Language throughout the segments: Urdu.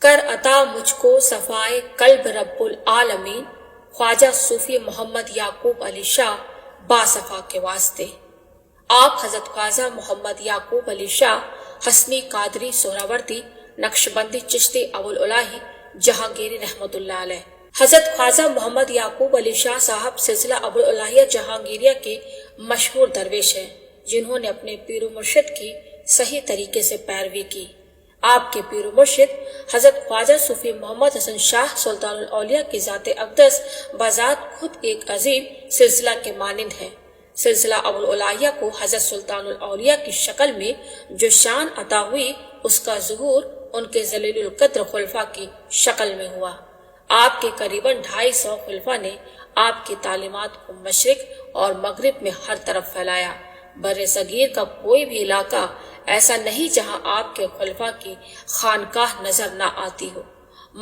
کر عطا مجھ کو صفائے قلب رب العالمین، خواجہ صوفی محمد یعقوب علی شاہ باصفا کے واسطے۔ آپ حضرت خواجہ محمد یعقوب علی شاہ حسنی قادری سہراوردی نقشبندی چشتی ابوالالہی جہانگیری رحمۃ اللہ علیہ۔ حضرت خواجہ محمد یعقوب علی شاہ صاحب سلسلہ ابوالالہیہ جہانگیریہ کے مشہور درویش ہیں، جنہوں نے اپنے پیر و مرشد کی صحیح طریقے سے پیروی کی۔ آپ کے پیر و مرشد حضرت خواجہ صوفی محمد حسن شاہ سلطان الاولیاء کی ذات اقدس بذات خود ایک عظیم سلسلہ کے مانند ہے۔ سلسلہ ابوالالہیہ کو حضرت سلطان الاولیاء کی شکل میں جو شان عطا ہوئی، اس کا ظہور ان کے ذلیل القدر خلفاء کی شکل میں ہوا۔ آپ کے قریباً 250 خلفاء نے آپ کی تعلیمات کو مشرق اور مغرب میں ہر طرف پھیلایا۔ بر صغیر کا کوئی بھی علاقہ ایسا نہیں جہاں آپ کے خلفاء کی خانقاہ نظر نہ آتی ہو۔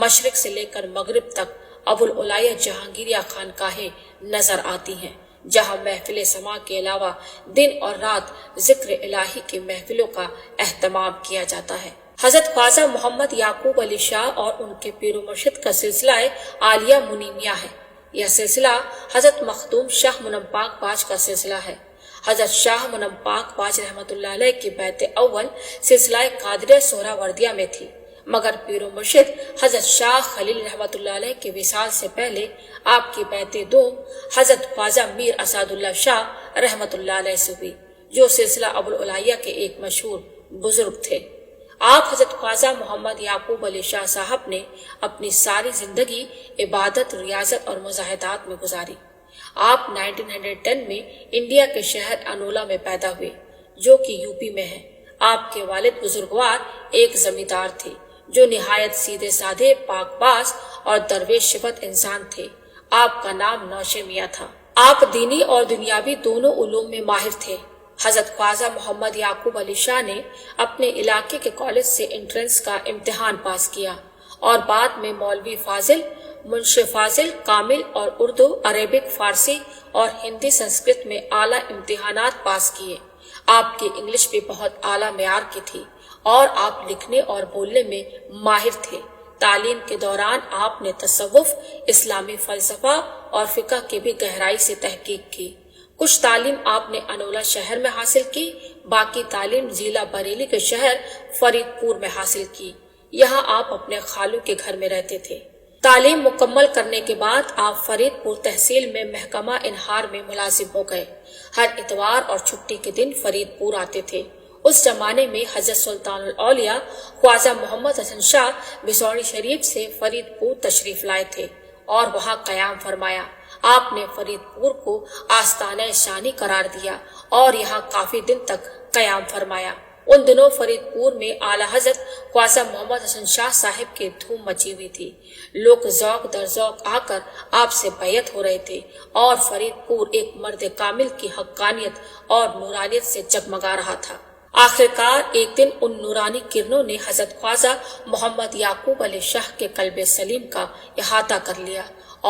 مشرق سے لے کر مغرب تک ابوالالہیہ جہانگیریہ خانقاہیں نظر آتی ہیں، جہاں محفل سماع کے علاوہ دن اور رات ذکر الہی کی محفلوں کا اہتمام کیا جاتا ہے۔ حضرت خواجہ محمد یعقوب علی شاہ اور ان کے پیر و مرشد کا سلسلہ عالیہ منیمیہ ہے۔ یہ سلسلہ حضرت مخدوم شاہ منم پاک باج کا سلسلہ ہے۔ حضرت شاہ منم پاک باج رحمۃ اللہ علیہ کی بیعت اول سلسلہ قادریہ سہراوردیہ میں تھی، مگر پیر و مرشد حضرت شاہ خلیل رحمۃ اللہ علیہ کے وصال سے پہلے آپ کی بیعت دوم حضرت خواجہ میر اسعد اللہ شاہ رحمۃ اللہ علیہ سے ہوئی، جو سلسلہ ابوالالہیہ کے ایک مشہور بزرگ تھے۔ آپ حضرت خواجہ محمد یعقوب علی شاہ صاحب نے اپنی ساری زندگی عبادت، ریاضت اور مجاہدات میں گزاری۔ آپ 1910 میں انڈیا کے شہر انولا میں پیدا ہوئے، جو کہ یوپی میں ہے۔ آپ کے والد بزرگوار ایک زمیندار تھے، جو نہایت سیدھے سادھے، پاک باز اور درویش صفت انسان تھے۔ آپ کا نام نوشے میاں تھا۔ آپ دینی اور دنیاوی دونوں علوم میں ماہر تھے۔ حضرت خواجہ محمد یعقوب علی شاہ نے اپنے علاقے کے کالج سے انٹرنس کا امتحان پاس کیا اور بعد میں مولوی فاضل، منشی فاضل، کامل اور اردو، عربک، فارسی اور ہندی سنسکرت میں اعلیٰ امتحانات پاس کیے۔ آپ کی انگلش بھی بہت اعلیٰ معیار کی تھی اور آپ لکھنے اور بولنے میں ماہر تھے۔ تعلیم کے دوران آپ نے تصوف، اسلامی فلسفہ اور فقہ کی بھی گہرائی سے تحقیق کی۔ کچھ تعلیم آپ نے انولا شہر میں حاصل کی، باقی تعلیم ضلع بریلی کے شہر فرید پور میں حاصل کی۔ یہاں آپ اپنے خالو کے گھر میں رہتے تھے۔ تعلیم مکمل کرنے کے بعد آپ فرید پور تحصیل میں محکمہ انہار میں ملازم ہو گئے۔ ہر اتوار اور چھٹی کے دن فرید پور آتے تھے۔ اس زمانے میں حضرت سلطان الاولیاء خواجہ محمد حسن شاہ بسوری شریف سے فرید پور تشریف لائے تھے اور وہاں قیام فرمایا۔ آپ نے فرید پور کو آستانہ شانی قرار دیا اور یہاں کافی دن تک قیام فرمایا۔ ان دنوں فرید پور میں اعلیٰ حضرت خواجہ محمد حسن شاہ صاحب کی دھوم مچی ہوئی تھی۔ لوگ ذوق در ذوق آ کر آپ سے بیعت ہو رہے تھے اور فرید پور ایک مرد کامل کی حقانیت اور نورانیت سے جگمگا رہا تھا۔ آخرکار ایک دن ان نورانی کرنوں نے حضرت خواجہ محمد یعقوب علی شاہ کے قلب سلیم کا احاطہ کر لیا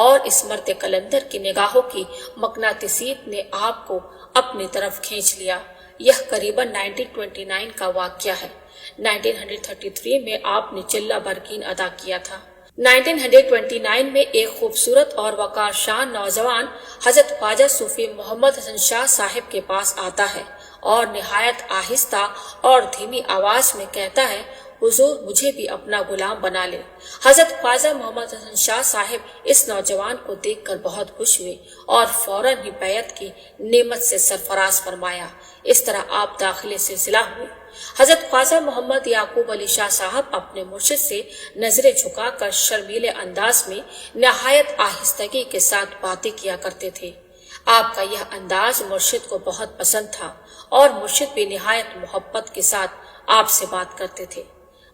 اور اس مرد قلندر کی نگاہوں کی مقناطیسیت نے آپ کو اپنی طرف کھینچ لیا۔ یہ قریباً 1929 کا واقعہ ہے۔ 1933 میں آپ نے چلہ برگین ادا کیا تھا۔ 1929 میں ایک خوبصورت اور وقار شان نوجوان حضرت خواجہ صوفی محمد حسن شاہ صاحب کے پاس آتا ہے اور نہایت آہستہ اور دھیمی آواز میں کہتا ہے، حضور مجھے بھی اپنا غلام بنا لے۔ حضرت خواجہ محمد حسن شاہ صاحب اس نوجوان کو دیکھ کر بہت خوش ہوئے اور فوراً ہی بیعت کی نعمت سے سرفراز فرمایا۔ اس طرح آپ داخل سلسلہ ہوئے۔ حضرت خواجہ محمد یعقوب علی شاہ صاحب اپنے مرشد سے نظریں جھکا کر شرمیلے انداز میں نہایت آہستگی کے ساتھ باتیں کیا کرتے تھے۔ آپ کا یہ انداز مرشد کو بہت پسند تھا اور مرشد بھی نہایت محبت کے ساتھ آپ سے بات کرتے تھے۔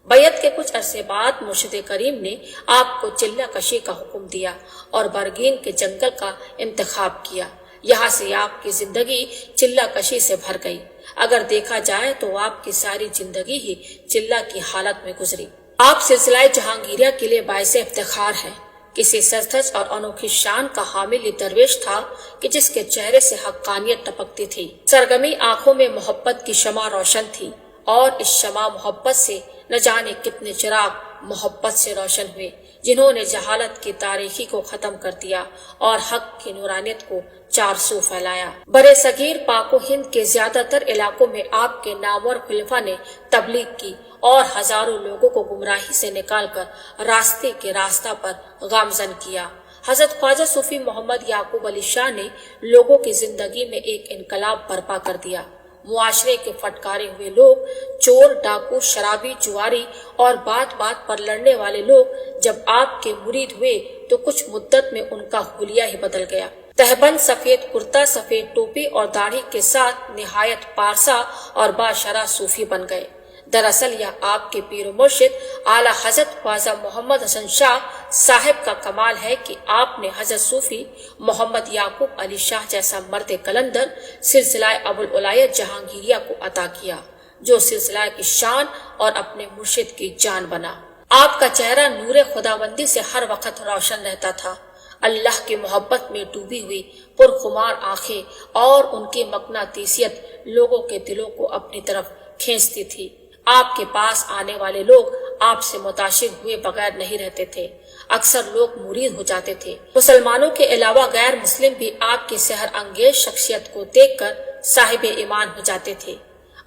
بیعت کے کچھ عرصے بعد مرشد کریم نے آپ کو چلہ کشی کا حکم دیا اور برگین کے جنگل کا انتخاب کیا۔ یہاں سے آپ کی زندگی چلہ کشی سے بھر گئی۔ اگر دیکھا جائے تو آپ کی ساری زندگی ہی چلہ کی حالت میں گزری۔ آپ سلسلہ جہانگیریہ کے لیے باعث افتخار ہیں۔ کسی سرسبز اور انوکھی شان کا حامل یہ درویش تھا کہ جس کے چہرے سے حقانیت ٹپکتی تھی۔ سرگمی آنکھوں میں محبت کی شمع روشن تھی اور اس شمع محبت سے نہ جانے کتنے چراغ محبت سے روشن ہوئے، جنہوں نے جہالت کی تاریکی کو ختم کر دیا اور حق کی نورانیت کو چارسو پھیلایا۔ برِ صغیر پاک و ہند کے زیادہ تر علاقوں میں آپ کے نامور خلفاء نے تبلیغ کی اور ہزاروں لوگوں کو گمراہی سے نکال کر راستے کے راستہ پر گامزن کیا۔ حضرت خواجہ صوفی محمد یعقوب علی شاہ نے لوگوں کی زندگی میں ایک انقلاب برپا کر دیا۔ معاشرے کے پھٹکارے ہوئے لوگ، چور، ڈاکو، شرابی، جواری اور بات بات پر لڑنے والے لوگ جب آپ کے مرید ہوئے تو کچھ مدت میں ان کا حلیہ ہی بدل گیا۔ تہبند، سفید کرتا، سفید ٹوپی اور داڑھی کے ساتھ نہایت پارسا اور باشرح صوفی بن گئے۔ دراصل یہ آپ کے پیر و مرشد اعلیٰ حضرت خواجہ محمد حسن شاہ صاحب کا کمال ہے کہ آپ نے حضرت صوفی محمد یعقوب علی شاہ جیسا مرد کلندر سلسلہ ابوالولایت جہانگیریہ کو عطا کیا، جو سلسلہ کی شان اور اپنے مرشد کی جان بنا۔ آپ کا چہرہ نور خداوندی سے ہر وقت روشن رہتا تھا۔ اللہ کی محبت میں ڈوبی ہوئی پرخمار آنکھیں اور ان کی مقناطیسیت لوگوں کے دلوں کو اپنی طرف کھینچتی تھی۔ آپ کے پاس آنے والے لوگ آپ سے متاثر ہوئے بغیر نہیں رہتے تھے، اکثر لوگ مرید ہو جاتے تھے۔ مسلمانوں کے علاوہ غیر مسلم بھی آپ کی سحر انگیز شخصیت کو دیکھ کر صاحب ایمان ہو جاتے تھے۔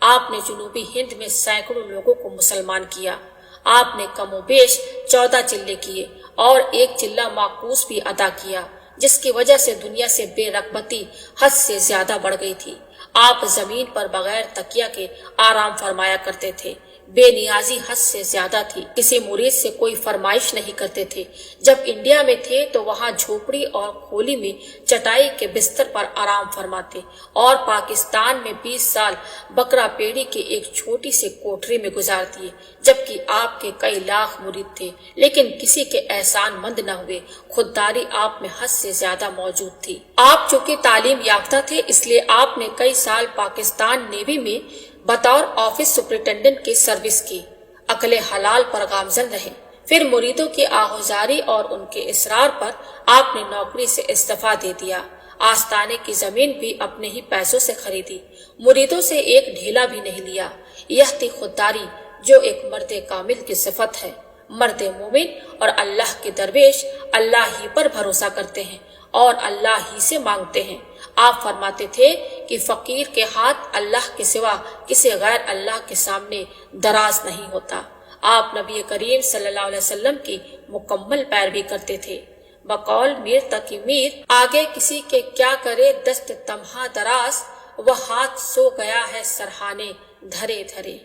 آپ نے جنوبی ہند میں سینکڑوں لوگوں کو مسلمان کیا۔ آپ نے کم و بیش 14 چلے کیے اور ایک چلہ معکوس بھی ادا کیا، جس کی وجہ سے دنیا سے بے رغبتی حد سے زیادہ بڑھ گئی تھی۔ آپ زمین پر بغیر تکیہ کے آرام فرمایا کرتے تھے۔ بے نیازی حد سے زیادہ تھی، کسی مرید سے کوئی فرمائش نہیں کرتے تھے۔ جب انڈیا میں تھے تو وہاں جھوپڑی اور کھولی میں چٹائی کے بستر پر آرام فرماتے اور پاکستان میں 20 سال بکرا پیڑی کے ایک چھوٹی سی کوٹری میں گزار دیے، جبکہ آپ کے کئی لاکھ مرید تھے لیکن کسی کے احسان مند نہ ہوئے۔ خودداری آپ میں حد سے زیادہ موجود تھی۔ آپ چونکہ تعلیم یافتہ تھے، اس لیے آپ نے کئی سال پاکستان نیوی میں بطور آفس سپرنٹینڈنٹ کی سروس کی۔ عقل حلال پر گامزن رہے۔ پھر مریدوں کی آہوزاری اور ان کے اصرار پر آپ نے نوکری سے استعفیٰ دے دیا۔ آستانے کی زمین بھی اپنے ہی پیسوں سے خریدی، مریدوں سے ایک ڈھیلا بھی نہیں لیا۔ یہ تھی خودداری جو ایک مرد کامل کی صفت ہے۔ مرد مومن اور اللہ کے درویش اللہ ہی پر بھروسہ کرتے ہیں اور اللہ ہی سے مانگتے ہیں۔ آپ فرماتے تھے کہ فقیر کے ہاتھ اللہ کے سوا کسی غیر اللہ کے سامنے دراز نہیں ہوتا۔ آپ نبی کریم صلی اللہ علیہ وسلم کی مکمل پیروی کرتے تھے۔ بقول میر تقی میر، آگے کسی کے کیا کرے دست تمہا دراز، وہ ہاتھ سو گیا ہے سرہانے دھرے دھرے۔